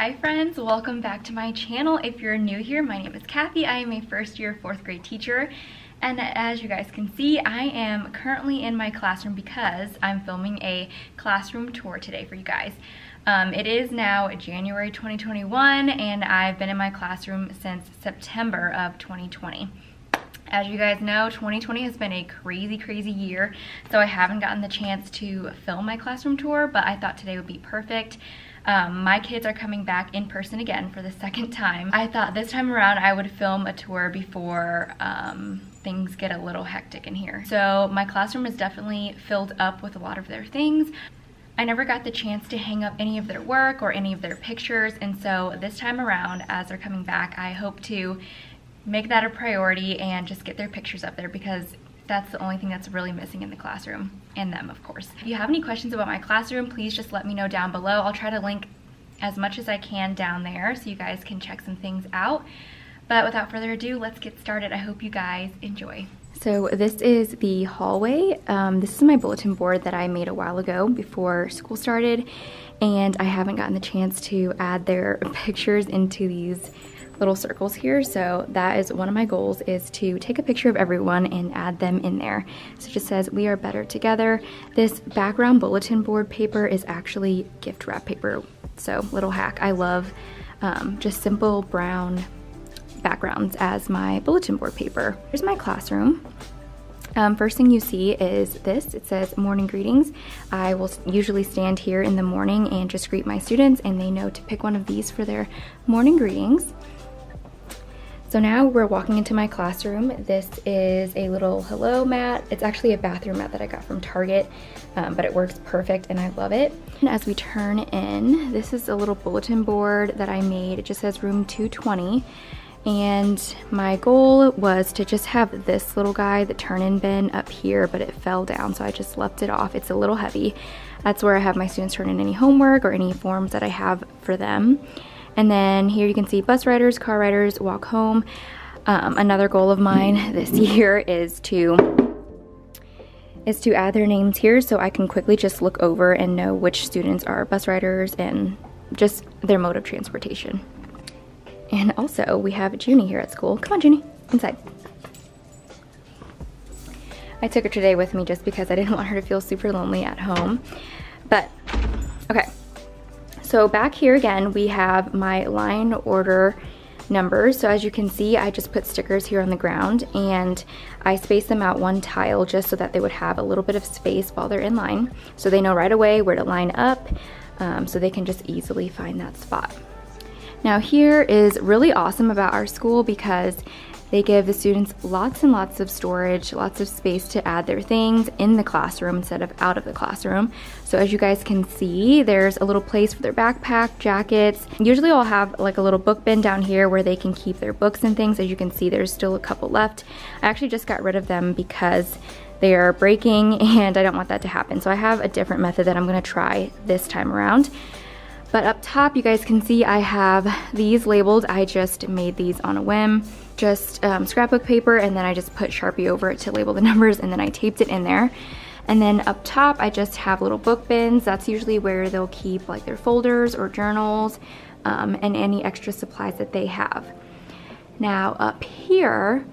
Hi friends, welcome back to my channel. If you're new here, my name is Kathy. I am a first year 4th grade teacher, and as you guys can see, I am currently in my classroom because I'm filming a classroom tour today for you guys. It is now January 2021 and I've been in my classroom since September of 2020. As you guys know, 2020 has been a crazy year, so I haven't gotten the chance to film my classroom tour, but I thought today would be perfect. My kids are coming back in person again for the second time. I thought this time around I would film a tour before things get a little hectic in here. So my classroom is definitely filled up with a lot of their things. I never got the chance to hang up any of their work or any of their pictures, and so this time around, as they're coming back, I hope to make that a priority and just get their pictures up there because that's the only thing that's really missing in the classroom, and them, of course. If you have any questions about my classroom, please just let me know down below. I'll try to link as much as I can down there so you guys can check some things out. But without further ado, let's get started. I hope you guys enjoy. So this is the hallway. This is my bulletin board that I made a while ago before school started, and I haven't gotten the chance to add their pictures into these little circles here, so that is one of my goals, is to take a picture of everyone and add them in there. So it just says, "We are better together." This background bulletin board paper is actually gift wrap paper, so little hack. I love just simple brown backgrounds as my bulletin board paper. Here's my classroom. First thing you see is this. It says morning greetings. I will usually stand here in the morning and just greet my students, and they know to pick one of these for their morning greetings. So now we're walking into my classroom. This is a little hello mat. It's actually a bathroom mat that I got from Target, but it works perfect and I love it. And as we turn in, this is a little bulletin board that I made. It just says room 220. And my goal was to just have this little guy, the turn-in bin, up here, but it fell down, so I just left it off. It's a little heavy. That's where I have my students turn in any homework or any forms that I have for them. And then here you can see bus riders, car riders, walk home. Another goal of mine this year is to add their names here so I can quickly just look over and know which students are bus riders and just their mode of transportation. And also we have Junie here at school. Come on, Junie, inside. I took her today with me just because I didn't want her to feel super lonely at home. But, okay. So back here again, we have my line order numbers. So as you can see, I just put stickers here on the ground and I spaced them out one tile just so that they would have a little bit of space while they're in line. So they know right away where to line up, so they can just easily find that spot. Now here is really awesome about our school because they give the students lots and lots of storage, lots of space to add their things in the classroom instead of out of the classroom. So as you guys can see, there's a little place for their backpack, jackets. Usually I'll have like a little book bin down here where they can keep their books and things. As you can see, there's still a couple left. I actually just got rid of them because they are breaking and I don't want that to happen. So I have a different method that I'm gonna try this time around. But up top, you guys can see I have these labeled. I just made these on a whim, just scrapbook paper, and then I just put Sharpie over it to label the numbers, and then I taped it in there. And then up top, I just have little book bins. That's usually where they'll keep like their folders or journals and any extra supplies that they have. Now up here,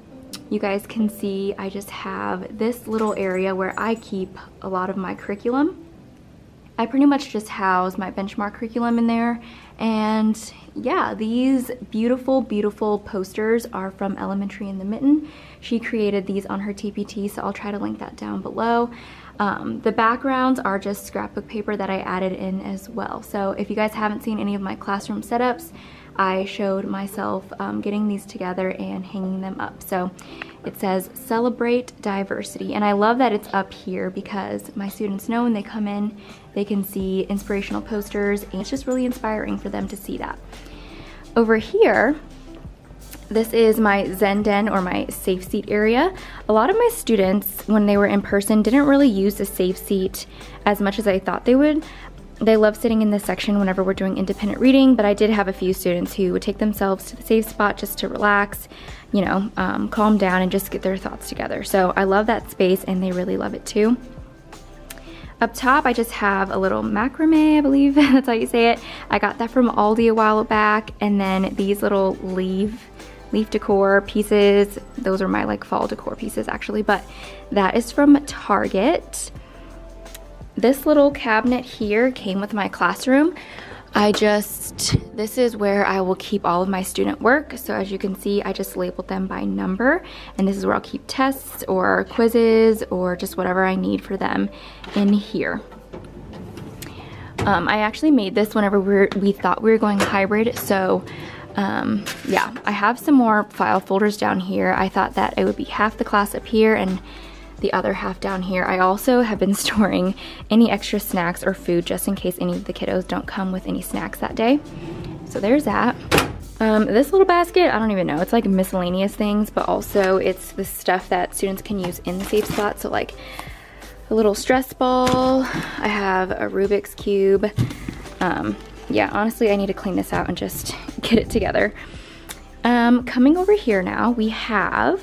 you guys can see I just have this little area where I keep a lot of my curriculum. I pretty much just house my benchmark curriculum in there, and yeah, these beautiful posters are from Elementary in the Mitten. She created these on her TPT, so I'll try to link that down below. The backgrounds are just scrapbook paper that I added in as well. So if you guys haven't seen any of my classroom setups, I showed myself getting these together and hanging them up. So it says celebrate diversity, and I love that it's up here because my students know when they come in they can see inspirational posters, and it's just really inspiring for them to see that. Over here, this is my Zen Den, or my safe seat area. A lot of my students, when they were in person, didn't really use the safe seat as much as I thought they would. They love sitting in this section whenever we're doing independent reading, but I did have a few students who would take themselves to the safe spot just to relax, you know, calm down and just get their thoughts together. So I love that space and they really love it too. Up top, I just have a little macrame, I believe that's how you say it. I got that from Aldi a while back. And then these little leaf decor pieces. Those are my like fall decor pieces actually, but that is from Target. This little cabinet here came with my classroom. This is where I will keep all of my student work. So as you can see, I just labeled them by number, and this is where I'll keep tests or quizzes or just whatever I need for them in here. I actually made this whenever we thought we were going hybrid. So yeah, I have some more file folders down here. I thought that it would be half the class up here and the other half down here. I also have been storing any extra snacks or food just in case any of the kiddos don't come with any snacks that day. So there's that. This little basket, I don't even know, it's like miscellaneous things, but also it's the stuff that students can use in the safe spot. So like a little stress ball, I have a Rubik's Cube. Yeah, honestly, I need to clean this out and just get it together. Coming over here now, we have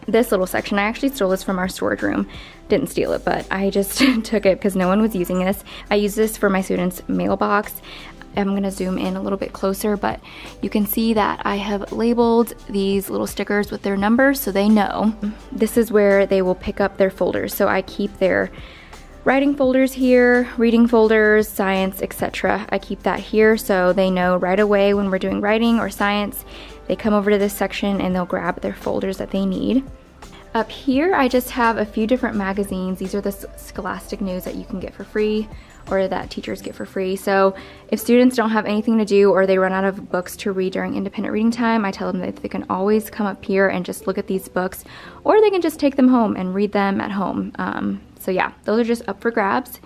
this little section. I actually stole this from our storage room. Didn't steal it, but I just took it because no one was using this. I use this for my students' mailbox. I'm gonna zoom in a little bit closer, but you can see that I have labeled these little stickers with their numbers so they know. This is where they will pick up their folders. So I keep their writing folders here, reading folders, science, etc. I keep that here so they know right away when we're doing writing or science, they come over to this section and they'll grab their folders that they need. Up here, I just have a few different magazines. These are the Scholastic News that you can get for free or that teachers get for free. So if students don't have anything to do or they run out of books to read during independent reading time, I tell them that they can always come up here and just look at these books, or they can just take them home and read them at home. So yeah, those are just up for grabs.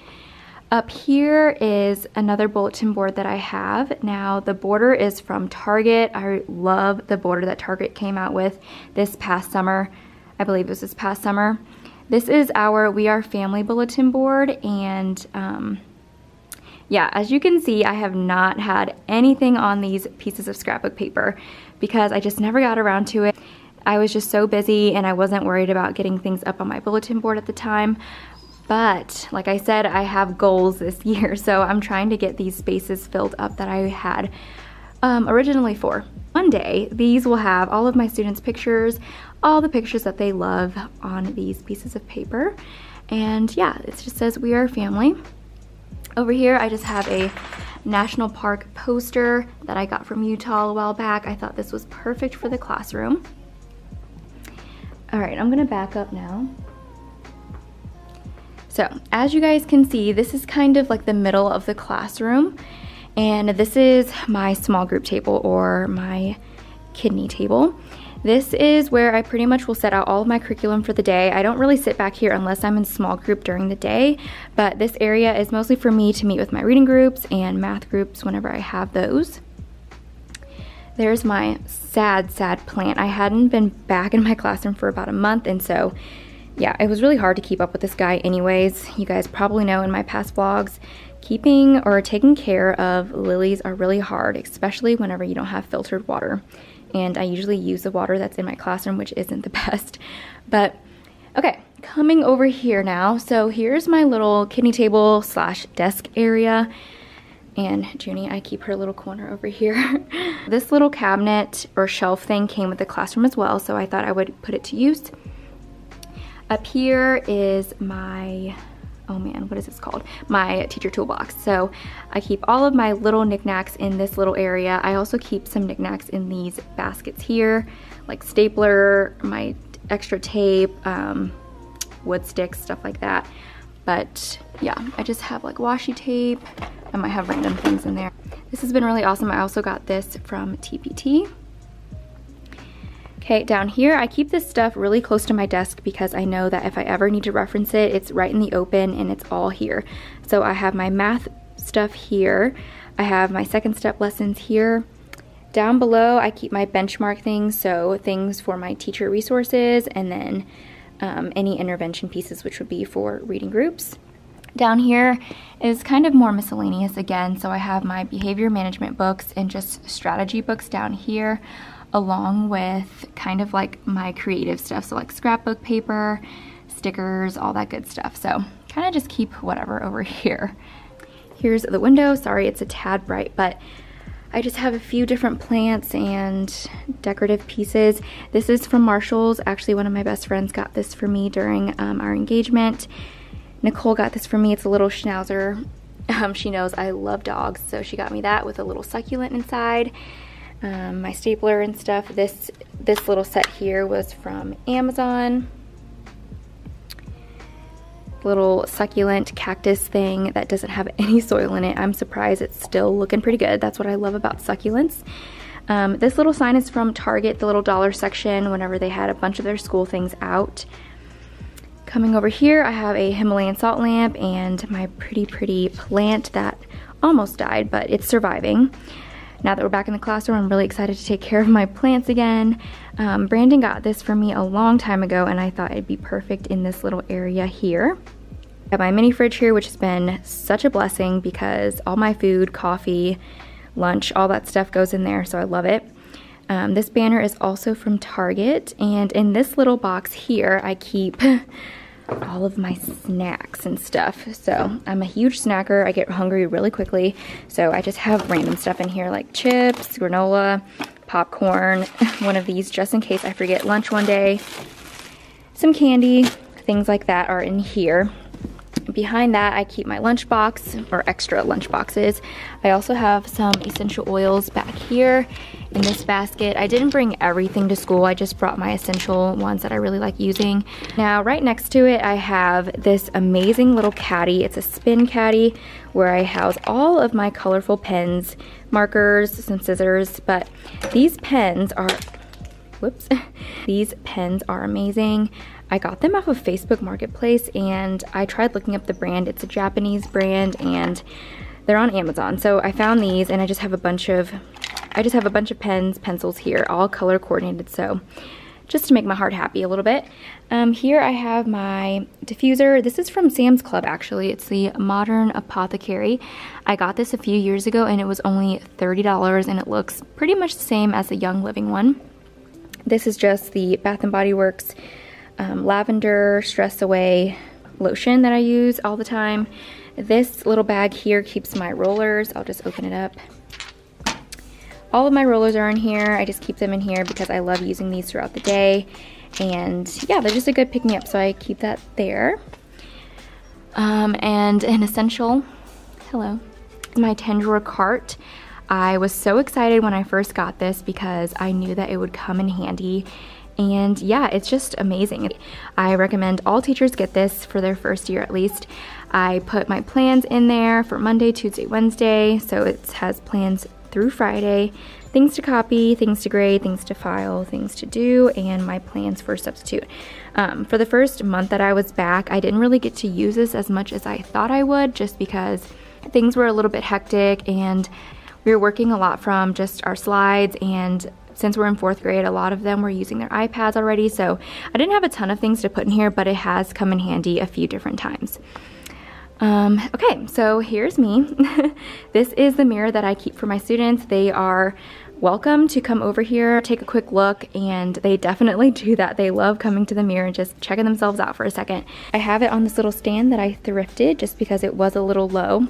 Up here is another bulletin board that I have. Now the border is from Target. I love the border that Target came out with this past summer. I believe it was this past summer. This is our We Are Family bulletin board, and yeah, as you can see, I have not had anything on these pieces of scrapbook paper because I just never got around to it. I was just so busy and I wasn't worried about getting things up on my bulletin board at the time. But like I said, I have goals this year, so I'm trying to get these spaces filled up that I had originally for. One day, these will have all of my students' pictures, all the pictures that they love on these pieces of paper. And yeah, it just says We Are Family. Over here, I just have a national park poster that I got from Utah a while back. I thought this was perfect for the classroom. All right, I'm gonna back up now. So as you guys can see, this is kind of like the middle of the classroom. And this is my small group table or my kidney table. This is where I pretty much will set out all of my curriculum for the day. I don't really sit back here unless I'm in small group during the day, but this area is mostly for me to meet with my reading groups and math groups whenever I have those. There's my sad plant. I hadn't been back in my classroom for about a month, and so yeah, it was really hard to keep up with this guy anyways. You guys probably know in my past vlogs, keeping or taking care of lilies are really hard, especially whenever you don't have filtered water. And I usually use the water that's in my classroom, which isn't the best. But okay, coming over here now. So here's my little kidney table slash desk area. And Junie, I keep her little corner over here. This little cabinet or shelf thing came with the classroom as well, so I thought I would put it to use. Up here is my, oh man, what is this called? My teacher toolbox. So I keep all of my little knickknacks in this little area. I also keep some knickknacks in these baskets here, like stapler, my extra tape, wood sticks, stuff like that. But yeah, I just have like washi tape. I might have random things in there. This has been really awesome. I also got this from TPT. Okay, down here, I keep this stuff really close to my desk because I know that if I ever need to reference it, it's right in the open and it's all here. So I have my math stuff here. I have my second step lessons here. Down below, I keep my benchmark things, so things for my teacher resources, and then any intervention pieces, which would be for reading groups. Down here is kind of more miscellaneous again, so I have my behavior management books and just strategy books down here, along with kind of like my creative stuff, so like scrapbook paper, stickers, all that good stuff. So kind of just keep whatever over here. Here's the window. Sorry, it's a tad bright, but I just have a few different plants and decorative pieces. This is from Marshall's. Actually, one of my best friends got this for me during our engagement. Nicole got this for me. It's a little schnauzer. She knows I love dogs, so she got me that with a little succulent inside. My stapler and stuff. This little set here was from Amazon. Little succulent cactus thing that doesn't have any soil in it. I'm surprised it's still looking pretty good. That's what I love about succulents. This little sign is from Target, the little dollar section, whenever they had a bunch of their school things out. Coming over here, I have a Himalayan salt lamp and my pretty plant that almost died, but it's surviving. Now that we're back in the classroom, I'm really excited to take care of my plants again. Brandon got this for me a long time ago, and I thought it'd be perfect in this little area here. I have my mini fridge here, which has been such a blessing because all my food, coffee, lunch, all that stuff goes in there, so I love it. This banner is also from Target, and in this little box here, I keep all of my snacks and stuff. So I'm a huge snacker. I get hungry really quickly. So I just have random stuff in here like chips, granola, popcorn, one of these just in case I forget lunch one day. Some candy, things like that are in here. Behind that, I keep my lunchbox or extra lunch boxes. I also have some essential oils back here in this basket. I didn't bring everything to school. I just brought my essential ones that I really like using. Now, right next to it, I have this amazing little caddy. It's a spin caddy where I house all of my colorful pens, markers, some scissors, but these pens are, whoops, these pens are amazing. I got them off of Facebook Marketplace and I tried looking up the brand. It's a Japanese brand and they're on Amazon. So I found these and I just have a bunch of pens, pencils here, all color coordinated. So just to make my heart happy a little bit. Here I have my diffuser. This is from Sam's Club actually. It's the Modern Apothecary. I got this a few years ago and it was only $30 and it looks pretty much the same as the Young Living one. This is just the Bath & Body Works lavender stress away lotion that I use all the time. This little bag here keeps my rollers. I'll just open it up. All of my rollers are in here. I just keep them in here because I love using these throughout the day. And yeah, they're just a good pick me up, so I keep that there. And an essential, hello, my Tendril Cart. I was so excited when I first got this because I knew that it would come in handy. And yeah, it's just amazing. I recommend all teachers get this for their first year at least. I put my plans in there for Monday, Tuesday, Wednesday, so it has plans through Friday, things to copy, things to grade, things to file, things to do, and my plans for substitute. For the first month that I was back, I didn't really get to use this as much as I thought I would just because things were a little bit hectic and we were working a lot from just our slides, and since we're in 4th grade, a lot of them were using their iPads already, so I didn't have a ton of things to put in here, but it has come in handy a few different times. Okay, so here's me. This is the mirror that I keep for my students. They are welcome to come over here, take a quick look, and they definitely do that. They love coming to the mirror and just checking themselves out for a second. I have it on this little stand that I thrifted just because it was a little low.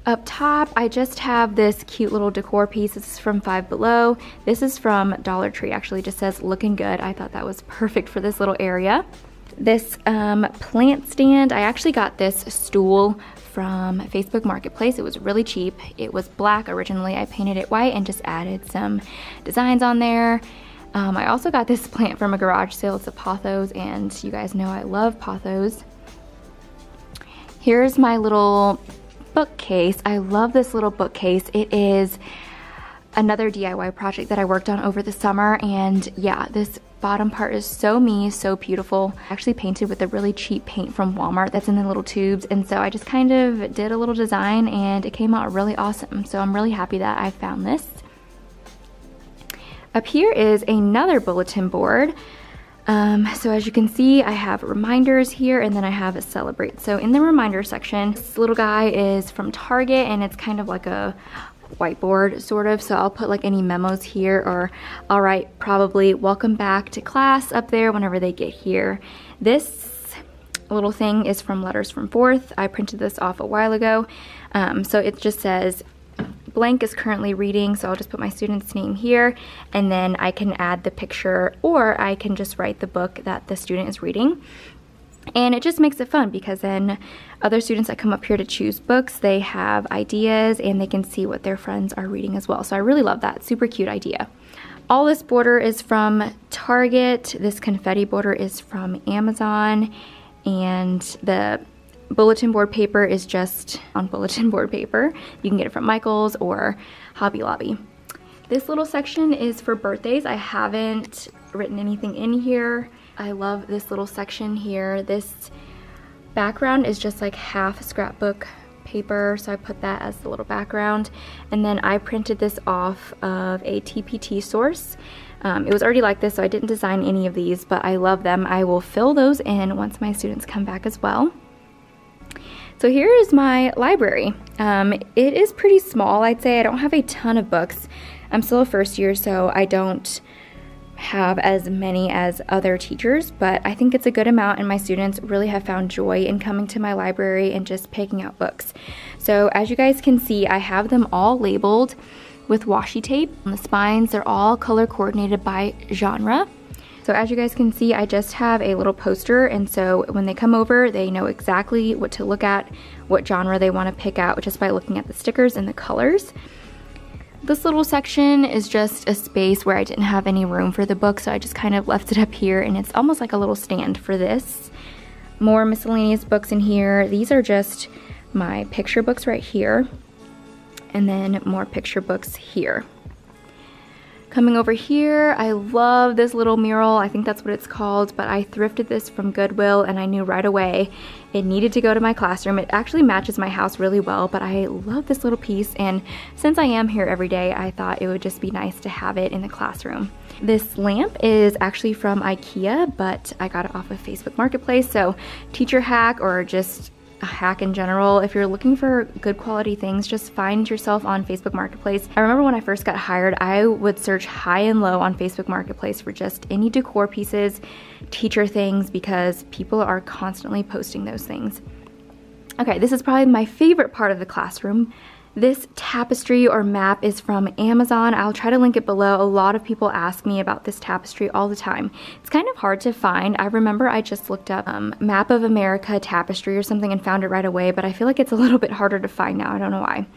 Up top, I just have this cute little decor piece. This is from Five Below. This is from Dollar Tree, actually. It just says looking good. I thought that was perfect for this little area. This plant stand, I actually got this stool from Facebook Marketplace. It was really cheap. It was black originally. I painted it white and just added some designs on there. I also got this plant from a garage sale. It's a pothos, and you guys know I love pothos. Here's my little bookcase. I love this little bookcase. It is another DIY project that I worked on over the summer, and yeah, this bottom part is so me, so beautiful. I actually painted with a really cheap paint from Walmart that's in the little tubes, and so I just kind of did a little design and it came out really awesome. So I'm really happy that I found this. Up here is another bulletin board. So as you can see, I have reminders here, and then I have a celebrate. So in the reminder section, this little guy is from Target, and it's kind of like a whiteboard sort of. So I'll put like any memos here, or I'll write probably welcome back to class up there whenever they get here. This little thing is from Letters from Fourth. I printed this off a while ago. So it just says, blank is currently reading, so I'll just put my student's name here, and then I can add the picture, or I can just write the book that the student is reading. And it just makes it fun because then other students that come up here to choose books, they have ideas and they can see what their friends are reading as well. So I really love that. Super cute idea. All this border is from Target. This confetti border is from Amazon, and the bulletin board paper is just on bulletin board paper. You can get it from Michael's or Hobby Lobby. This little section is for birthdays. I haven't written anything in here. I love this little section here. This background is just like half scrapbook paper, so I put that as the little background. And then I printed this off of a TPT source. It was already like this, so I didn't design any of these, but I love them. I will fill those in once my students come back as well. So here is my library. It is pretty small, I'd say. I don't have a ton of books. I'm still a first year, so I don't have as many as other teachers, but I think it's a good amount, and my students really have found joy in coming to my library and just picking out books. So as you guys can see, I have them all labeled with washi tape. On the spines, they're all color coordinated by genre. So as you guys can see, I just have a little poster, and so when they come over, they know exactly what to look at, what genre they want to pick out just by looking at the stickers and the colors. This little section is just a space where I didn't have any room for the book, so I just kind of left it up here, and it's almost like a little stand for this. More miscellaneous books in here. These are just my picture books right here, and then more picture books here. Coming over here, I love this little mural. I think that's what it's called, but I thrifted this from Goodwill, and I knew right away it needed to go to my classroom. It actually matches my house really well, but I love this little piece, and since I am here every day, I thought it would just be nice to have it in the classroom. This lamp is actually from IKEA, but I got it off of Facebook Marketplace, so teacher hack or just a hack in general. If you're looking for good quality things, just find yourself on Facebook Marketplace. I remember when I first got hired, I would search high and low on Facebook Marketplace for just any decor pieces, teacher things, because people are constantly posting those things. Okay, this is probably my favorite part of the classroom. This tapestry or map is from Amazon. I'll try to link it below. A lot of people ask me about this tapestry all the time. It's kind of hard to find. I remember I just looked up Map of America tapestry or something and found it right away, but I feel like it's a little bit harder to find now. I don't know why.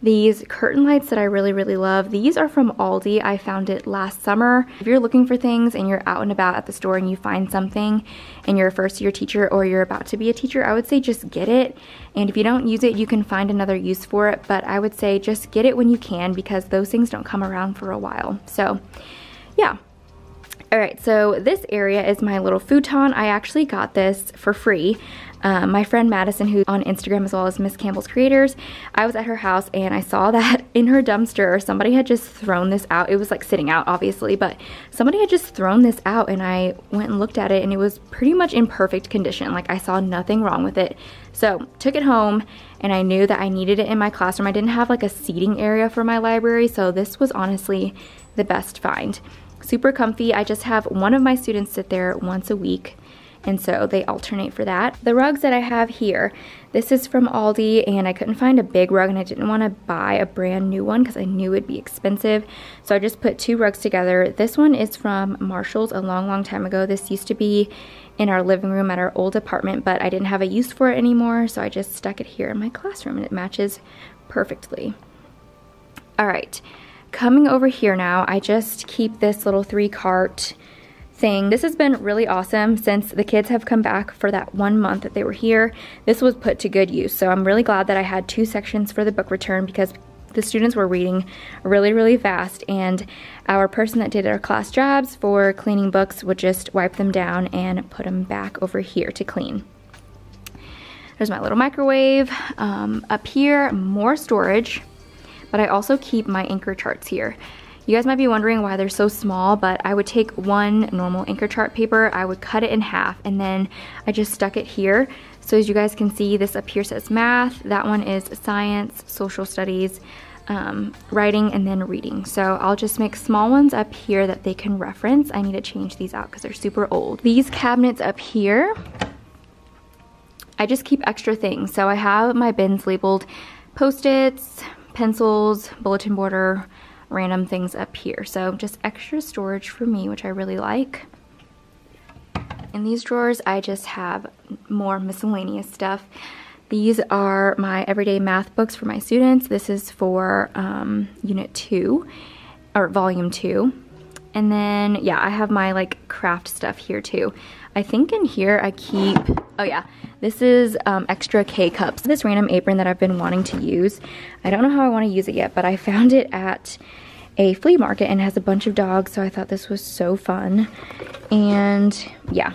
These curtain lights that I really, really love, these are from Aldi. I found it last summer. If you're looking for things and you're out and about at the store and you find something and you're a first year teacher or you're about to be a teacher, I would say just get it. And if you don't use it, you can find another use for it, but I would say just get it when you can because those things don't come around for a while. So yeah. Alright, so this area is my little futon. I actually got this for free. My friend Madison, who's on Instagram as well as Miss Campbell's Creators, I was at her house and I saw that in her dumpster somebody had just thrown this out. It was like sitting out obviously, but somebody had just thrown this out, and I went and looked at it and it was pretty much in perfect condition. Like I saw nothing wrong with it. So took it home, and I knew that I needed it in my classroom. I didn't have like a seating area for my library, so this was honestly the best find. Super comfy. I just have one of my students sit there once a week, and so they alternate for that. The rugs that I have here, this is from Aldi, and I couldn't find a big rug and I didn't want to buy a brand new one because I knew it'd be expensive. So I just put two rugs together. This one is from Marshall's a long, long time ago. This used to be in our living room at our old apartment, but I didn't have a use for it anymore, so I just stuck it here in my classroom and it matches perfectly. All right, coming over here now, I just keep this little 3-cart thing. This has been really awesome since the kids have come back for that 1 month that they were here. This was put to good use, so I'm really glad that I had 2 sections for the book return because the students were reading really, really fast, and our person that did our class jobs for cleaning books would just wipe them down and put them back over here to clean. There's my little microwave. Up here, more storage, but I also keep my anchor charts here. You guys might be wondering why they're so small, but I would take one normal anchor chart paper, I would cut it in half, and then I just stuck it here. So as you guys can see, this up here says math, that one is science, social studies, writing, and then reading. So I'll just make small ones up here that they can reference. I need to change these out because they're super old. These cabinets up here, I just keep extra things. So I have my bins labeled Post-its, pencils, bulletin boarder, random things up here. So just extra storage for me, which I really like. In these drawers, I just have more miscellaneous stuff. These are my everyday math books for my students. This is for Unit 2, or Volume 2. And then, yeah, I have my like craft stuff here too. I think in here I keep, oh yeah, this is extra K-cups. This random apron that I've been wanting to use. I don't know how I want to use it yet, but I found it at a flea market and it has a bunch of dogs, so I thought this was so fun. And yeah,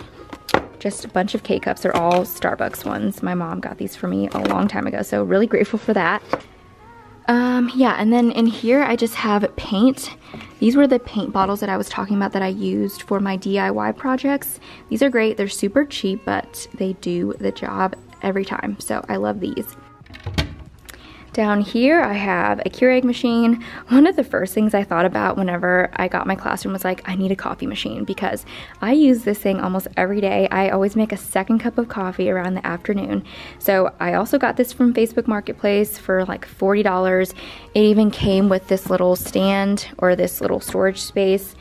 just a bunch of K-cups. They're all Starbucks ones. My mom got these for me a long time ago, so really grateful for that. Yeah, and then in here I just have paint. These were the paint bottles that I was talking about that I used for my DIY projects. These are great. They're super cheap, but they do the job every time, so I love these. Down here I have a Keurig machine. One of the first things I thought about whenever I got my classroom was like, I need a coffee machine, because I use this thing almost every day. I always make a second cup of coffee around the afternoon. So I also got this from Facebook Marketplace for like $40. It even came with this little stand, or this little storage space.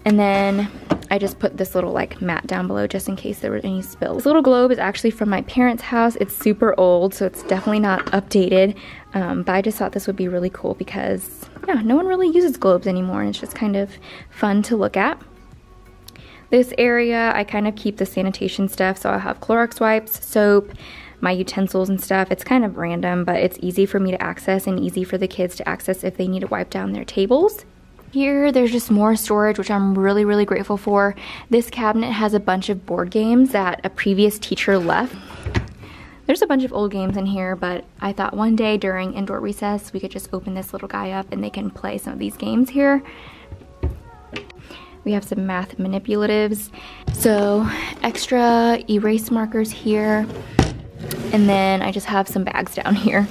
And then I just put this little like mat down below just in case there were any spills. This little globe is actually from my parents' house. It's super old, so it's definitely not updated. But I just thought this would be really cool because, yeah, no one really uses globes anymore, and it's just kind of fun to look at. This area, I kind of keep the sanitation stuff, so I'll have Clorox wipes, soap, my utensils and stuff. It's kind of random, but it's easy for me to access and easy for the kids to access if they need to wipe down their tables. Here, there's just more storage, which I'm really, really grateful for. This cabinet has a bunch of board games that a previous teacher left. There's a bunch of old games in here, but I thought one day during indoor recess, we could just open this little guy up and they can play some of these games here. We have some math manipulatives. So, extra erase markers here. And then I just have some bags down here.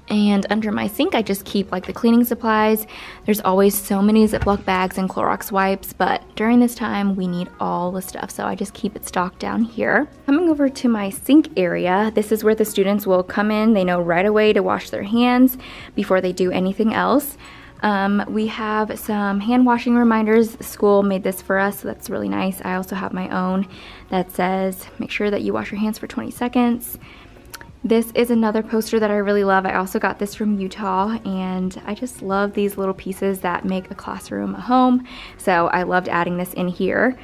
And under my sink, I just keep like the cleaning supplies. There's always so many Ziploc bags and Clorox wipes, but during this time, we need all the stuff, so I just keep it stocked down here. Coming over to my sink area, this is where the students will come in. They know right away to wash their hands before they do anything else. We have some hand washing reminders. The school made this for us, so that's really nice. I also have my own that says, make sure that you wash your hands for 20 seconds. This is another poster that I really love. I also got this from Utah, and I just love these little pieces that make a classroom a home. So I loved adding this in here.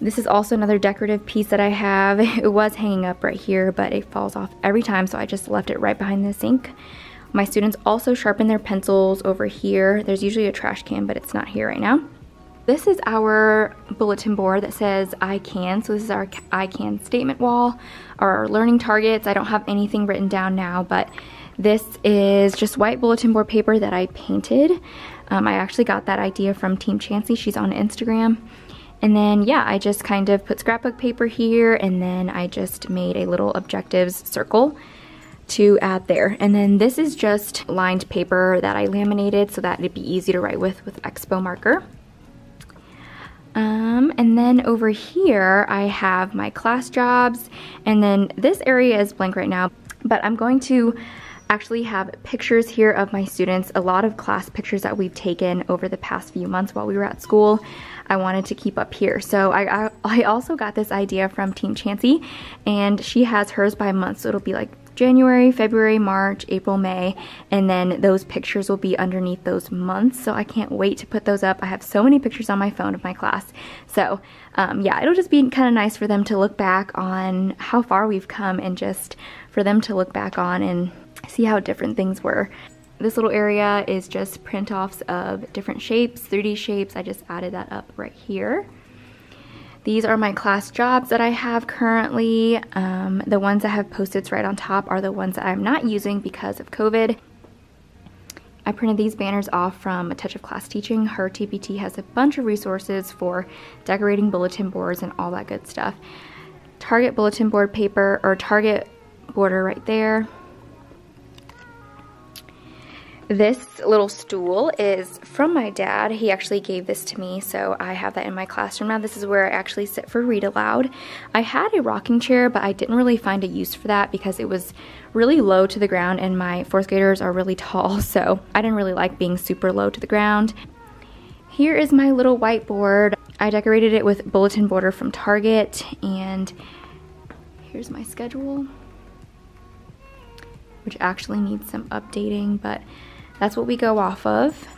This is also another decorative piece that I have. It was hanging up right here, but it falls off every time, so I just left it right behind the sink. My students also sharpen their pencils over here. There's usually a trash can, but it's not here right now. This is our bulletin board that says I can. So this is our I can statement wall, our learning targets. I don't have anything written down now, but this is just white bulletin board paper that I painted. I actually got that idea from Team Chansey. She's on Instagram. And then, yeah, I just kind of put scrapbook paper here, and then I just made a little objectives circle to add there. And then this is just lined paper that I laminated so that it'd be easy to write with Expo marker. And then over here I have my class jobs, and then this area is blank right now, but I'm going to actually have pictures here of my students, a lot of class pictures that we've taken over the past few months while we were at school. I wanted to keep up here. So I also got this idea from Team Chansey, and she has hers by month, so it'll be like January, February, March, April, May, and then those pictures will be underneath those months, so I can't wait to put those up. I have so many pictures on my phone of my class, so yeah, it'll just be kind of nice for them to look back on how far we've come, and just for them to look back on and see how different things were. This little area is just print-offs of different shapes, 3D shapes. I just added that up right here. These are my class jobs that I have currently. The ones that have Post-its right on top are the ones that I'm not using because of COVID. I printed these banners off from A Touch of Class Teaching. Her TPT has a bunch of resources for decorating bulletin boards and all that good stuff. Target bulletin board paper, or Target border right there. This little stool is from my dad. He actually gave this to me, so I have that in my classroom now. This is where I actually sit for read aloud. I had a rocking chair, but I didn't really find a use for that because it was really low to the ground and my 4th graders are really tall, so I didn't really like being super low to the ground. Here is my little whiteboard. I decorated it with bulletin board from Target, and here's my schedule, which actually needs some updating, but that's what we go off of.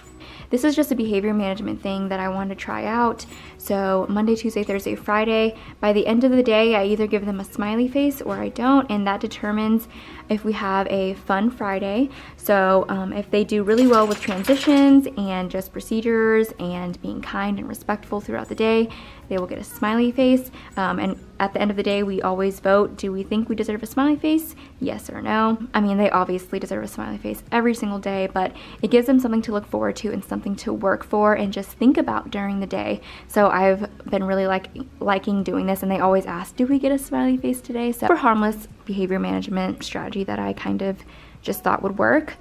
This is just a behavior management thing that I wanted to try out. So Monday, Tuesday, Thursday, Friday, by the end of the day, I either give them a smiley face or I don't, and that determines if we have a fun Friday. So if they do really well with transitions and just procedures and being kind and respectful throughout the day, they will get a smiley face. And at the end of the day, we always vote, do we think we deserve a smiley face? Yes or no. I mean, they obviously deserve a smiley face every single day, but it gives them something to look forward to and something to work for and just think about during the day. So I've been really liking doing this, and they always ask, do we get a smiley face today? So super harmless behavior management strategy that I kind of just thought would work.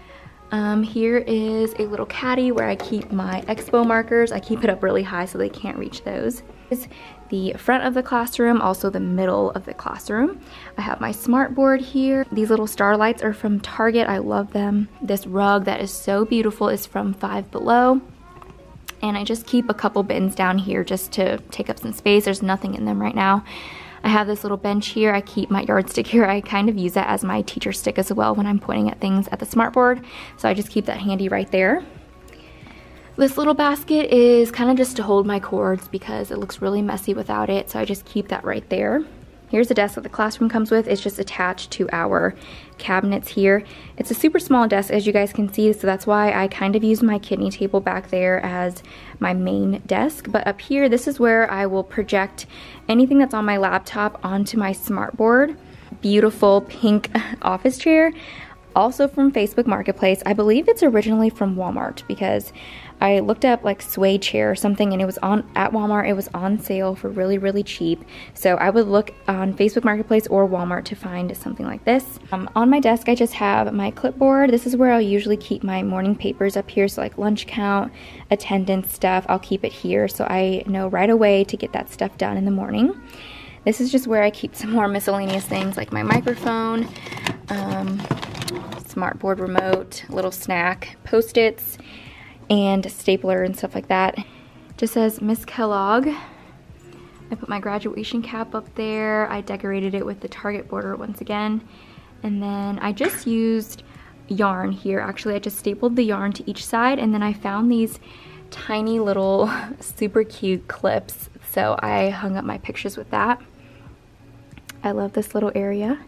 Here is a little caddy where I keep my expo markers. I keep it up really high so they can't reach those. This is the front of the classroom, also the middle of the classroom. I have my smart board here. These little starlights are from Target. I love them. This rug that is so beautiful is from Five Below. And I just keep a couple bins down here just to take up some space. There's nothing in them right now. I have this little bench here. I keep my yardstick here. I kind of use that as my teacher stick as well when I'm pointing at things at the smartboard. So I just keep that handy right there. This little basket is kind of just to hold my cords because it looks really messy without it. So I just keep that right there. Here's the desk that the classroom comes with. It's just attached to our cabinets here. It's a super small desk, as you guys can see, so that's why I kind of use my kidney table back there as my main desk. But up here, this is where I will project anything that's on my laptop onto my smartboard. Beautiful pink office chair, also from Facebook Marketplace. I believe it's originally from Walmart because I looked up like Suede chair or something, and it was at Walmart. It was on sale for really, really cheap. So I would look on Facebook Marketplace or Walmart to find something like this. On my desk, I just have my clipboard. This is where I'll usually keep my morning papers up here. So like lunch count, attendance stuff, I'll keep it here so I know right away to get that stuff done in the morning. This is just where I keep some more miscellaneous things like my microphone, smartboard remote, little snack, Post-its, and a stapler and stuff like that. Just says Miss Kellogg. I put my graduation cap up there. I decorated it with the Target border once again. And then I just used yarn here. Actually, I just stapled the yarn to each side, and then I found these tiny little super cute clips. So I hung up my pictures with that. I love this little area.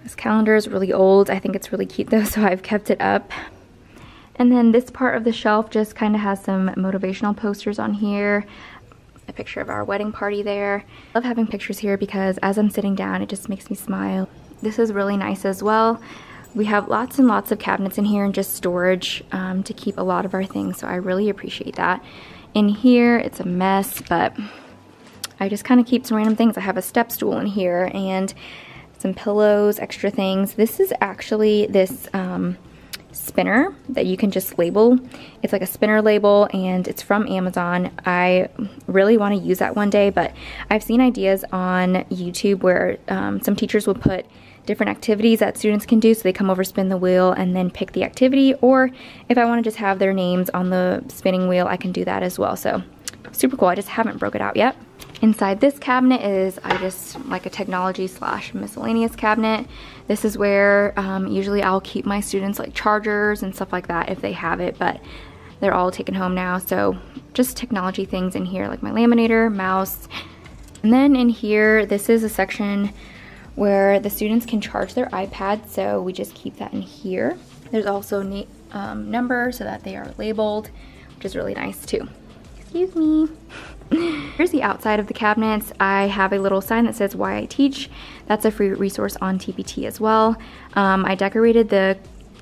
This calendar is really old. I think it's really cute though, so I've kept it up. And then this part of the shelf just kind of has some motivational posters on here. A picture of our wedding party there. I love having pictures here because as I'm sitting down, it just makes me smile. This is really nice as well. We have lots and lots of cabinets in here and just storage to keep a lot of our things, so I really appreciate that. In here, it's a mess, but I just kind of keep some random things. I have a step stool in here and some pillows, extra things. This is actually this spinner that you can just label. It's like a spinner label, and it's from Amazon. I really want to use that one day, but I've seen ideas on YouTube where some teachers will put different activities that students can do, so they come over, spin the wheel, and then pick the activity, or if I want to just have their names on the spinning wheel, I can do that as well. So super cool. I just haven't broke it out yet. Inside this cabinet is like a technology / miscellaneous cabinet. This is where usually I'll keep my students like chargers and stuff like that if they have it, but they're all taken home now. So just technology things in here like my laminator, mouse. And then in here, this is a section where the students can charge their iPad, so we just keep that in here. There's also numbers so that they are labeled, which is really nice too. Excuse me. Here's the outside of the cabinets. I have a little sign that says why I teach. That's a free resource on TPT as well. I decorated the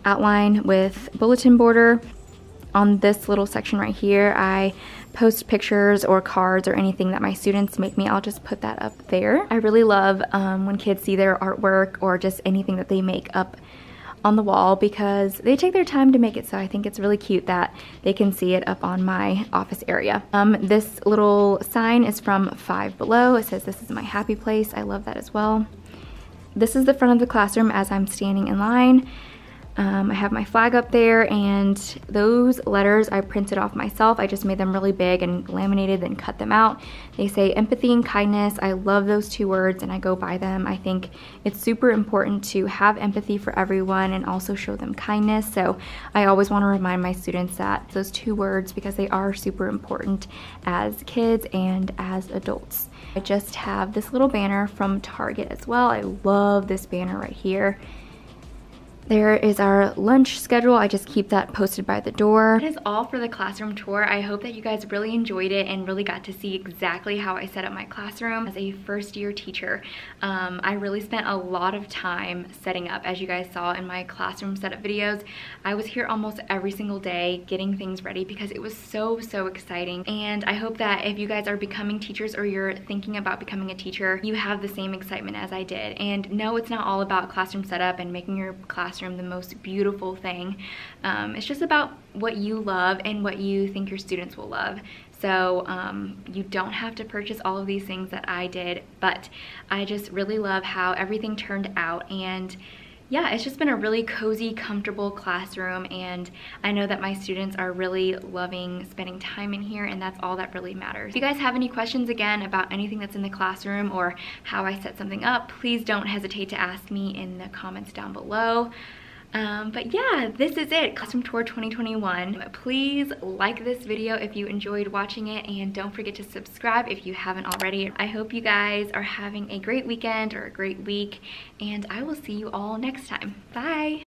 outline with bulletin border. On this little section right here, I post pictures or cards or anything that my students make me. I'll just put that up there. I really love when kids see their artwork or just anything that they make up on the wall because they take their time to make it, so I think it's really cute that they can see it up on my office area. This little sign is from Five Below. It says, "This is my happy place." I love that as well. This is the front of the classroom as I'm standing in line. I have my flag up there, and those letters I printed off myself. I just made them really big and laminated, then cut them out. They say empathy and kindness. I love those two words and I go by them. I think it's super important to have empathy for everyone and also show them kindness. So I always want to remind my students that those two words, because they are super important as kids and as adults. I just have this little banner from Target as well. I love this banner right here. There is our lunch schedule. I just keep that posted by the door. That is all for the classroom tour. I hope that you guys really enjoyed it and really got to see exactly how I set up my classroom as a first-year teacher. I really spent a lot of time setting up, as you guys saw in my classroom setup videos. I was here almost every single day getting things ready because it was so exciting. And I hope that if you guys are becoming teachers or you're thinking about becoming a teacher, you have the same excitement as I did. And no, it's not all about classroom setup and making your classroom the most beautiful thing. It's just about what you love and what you think your students will love. So you don't have to purchase all of these things that I did, but I just really love how everything turned out. And yeah, it's just been a really cozy, comfortable classroom, and I know that my students are really loving spending time in here, and that's all that really matters. If you guys have any questions again about anything that's in the classroom or how I set something up, please don't hesitate to ask me in the comments down below. But yeah, this is it, Classroom Tour 2021. Please like this video if you enjoyed watching it, and don't forget to subscribe if you haven't already. I hope you guys are having a great weekend or a great week, and I will see you all next time. Bye!